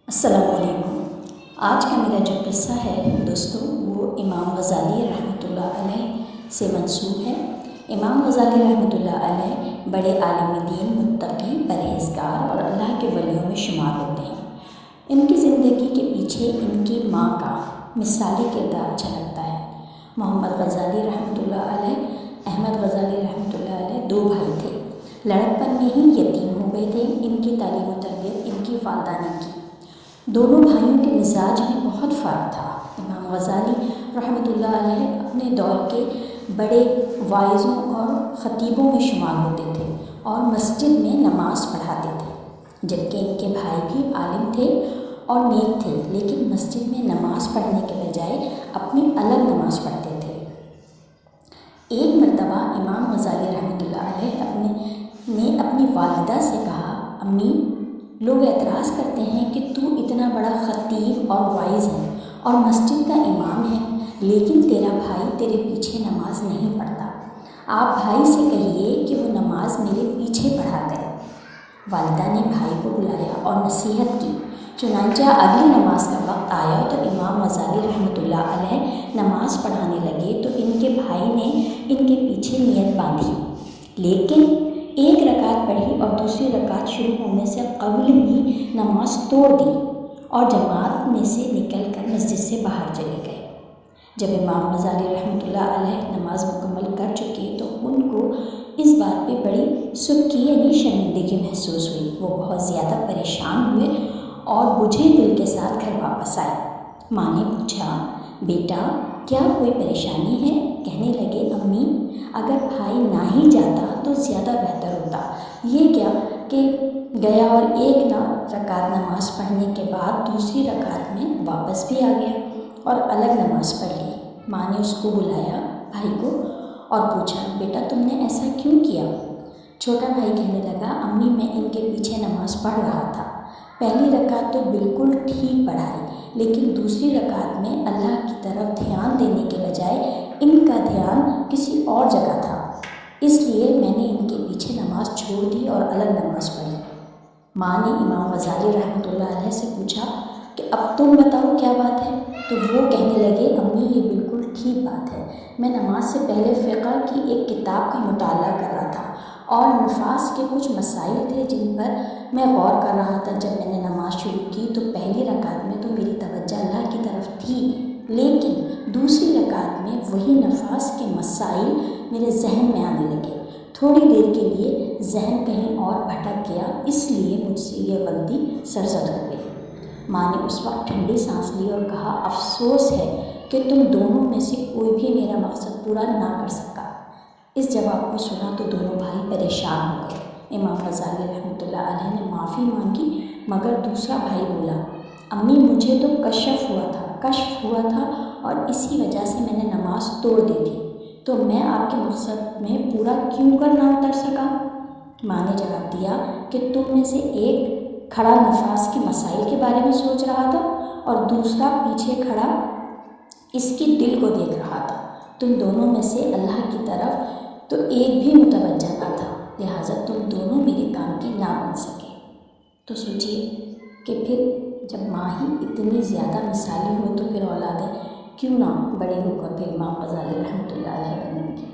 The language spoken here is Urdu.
السلام علیکم۔ آج کا میرا جو قصہ ہے دوستو وہ امام غزالی رحمۃ اللہ علیہ سے منسوب ہے۔ امام غزالی رحمۃ اللہ علیہ بڑے عالم دین، متقی، پرہیزگار اور اللہ کے ولیوں میں شمار ہوتے ہیں۔ ان کی زندگی کے پیچھے ان کی ماں کا مثالی کردار جھلکتا ہے۔ محمد غزالی رحمۃ اللہ علیہ، احمد غزالی رحمۃ اللہ علیہ 2 بھائی تھے۔ لڑکپن میں ہی یتیم ہو گئے تھے۔ ان کی تعلیم و تربیت ان کی والدہ نے کی۔ دونوں بھائیوں کے مزاج میں بہت فرق تھا۔ امام غزالی رحمۃ اللہ علیہ اپنے دور کے بڑے واعظوں اور خطیبوں میں شمار ہوتے تھے اور مسجد میں نماز پڑھاتے تھے، جبکہ ان کے بھائی بھی عالم تھے اور نیک تھے، لیکن مسجد میں نماز پڑھنے کے بجائے اپنی الگ نماز پڑھتے تھے۔ ایک مرتبہ امام غزالی رحمۃ اللہ علیہ نے اپنی والدہ سے کہا، امی، لوگ اعتراض کرتے ہیں کہ تو اتنا بڑا خطیب اور واعظ ہے اور مسجد کا امام ہے، لیکن تیرا بھائی تیرے پیچھے نماز نہیں پڑھتا۔ آپ بھائی سے کہیے کہ وہ نماز میرے پیچھے پڑھا کرے۔ والدہ نے بھائی کو بلایا اور نصیحت کی۔ چنانچہ اگلی نماز کا وقت آیا تو امام غزالی رحمۃ اللہ علیہ نماز پڑھانے لگے تو ان کے بھائی نے ان کے پیچھے نیت باندھی، لیکن ایک رکعت پڑھی اور دوسری رکعت شروع ہونے سے قبل ہی نماز توڑ دی اور جماعت میں سے نکل کر مسجد سے باہر چلے گئے۔ جب امام غزالی رحمۃ اللہ علیہ نماز مکمل کر چکے تو ان کو اس بات پہ بڑی سکی یعنی شرمندگی محسوس ہوئی۔ وہ بہت زیادہ پریشان ہوئے اور بجھے دل کے ساتھ گھر واپس آئے۔ ماں نے پوچھا، بیٹا کیا کوئی پریشانی ہے؟ کہنے لگے، امی، اگر بھائی نہ ہی جاتا تو زیادہ بہتر ہوتا۔ یہ کیا کہ گیا اور ایک رکعت نماز پڑھنے کے بعد دوسری رکعت میں واپس بھی آ گیا اور الگ نماز پڑھ لی۔ ماں نے اس کو بلایا، بھائی کو، اور پوچھا، بیٹا تم نے ایسا کیوں کیا؟ چھوٹا بھائی کہنے لگا، امی میں ان کے پیچھے نماز پڑھ رہا تھا۔ پہلی رکعت تو بالکل ٹھیک پڑھائی، لیکن دوسری رکعت میں اللہ کی طرف دھیان دینے کے بجائے ان کا دھیان کسی اور جگہ تھا، اس لیے میں نے ان کے پیچھے نماز چھوڑ دی اور الگ نماز پڑھی۔ ماں نے امام غزالی رحمۃ اللہ علیہ سے پوچھا کہ اب تم بتاؤ کیا بات ہے؟ تو وہ کہنے لگے، امی یہ بالکل ٹھیک بات ہے۔ میں نماز سے پہلے فقہ کی ایک کتاب کا مطالعہ کر رہا تھا اور نفاس کے کچھ مسائل تھے جن پر میں غور کر رہا تھا۔ جب میں نے نماز شروع کی تو پہلی رکعت میں تو میری توجہ اللہ کی طرف تھی، لیکن دوسری رکعت میں وہی نفاس کے مسائل میرے ذہن میں آنے لگے۔ تھوڑی دیر کے لیے ذہن کہیں اور بھٹک گیا، اس لیے مجھ سے یہ غلطی سرزد ہو گئی۔ ماں نے اس وقت ٹھنڈی سانس لی اور کہا، افسوس ہے کہ تم دونوں میں سے کوئی بھی میرا مقصد پورا نہ کر سکا۔ اس جواب کو سنا تو دونوں بھائی پریشان ہو گئے۔ امام غزالی رحمۃ اللہ علیہ نے معافی مانگی، مگر دوسرا بھائی بولا، امی مجھے تو کشف ہوا تھا اور اسی وجہ سے میں نے نماز توڑ دی تھی، تو میں آپ کے مقصد میں پورا کیوں کر نہ اتر سکا؟ ماں نے جواب دیا کہ تم میں سے ایک کھڑا نفاس کے مسائل کے بارے میں سوچ رہا تھا اور دوسرا پیچھے کھڑا اس کے دل کو دیکھ رہا تھا۔ تم دونوں میں سے اللہ کی طرف تو ایک بھی متوجہ نہ تھا، لہٰذا تم دونوں میرے کام کے نہ بن سکے۔ تو سوچیے کہ پھر جب ماں ہی اتنی زیادہ مثالی ہو تو پھر اولادیں کیوں نہ بڑے ہو کر پھر امام غزالی رحمۃ اللہ علیہ بنیں گے۔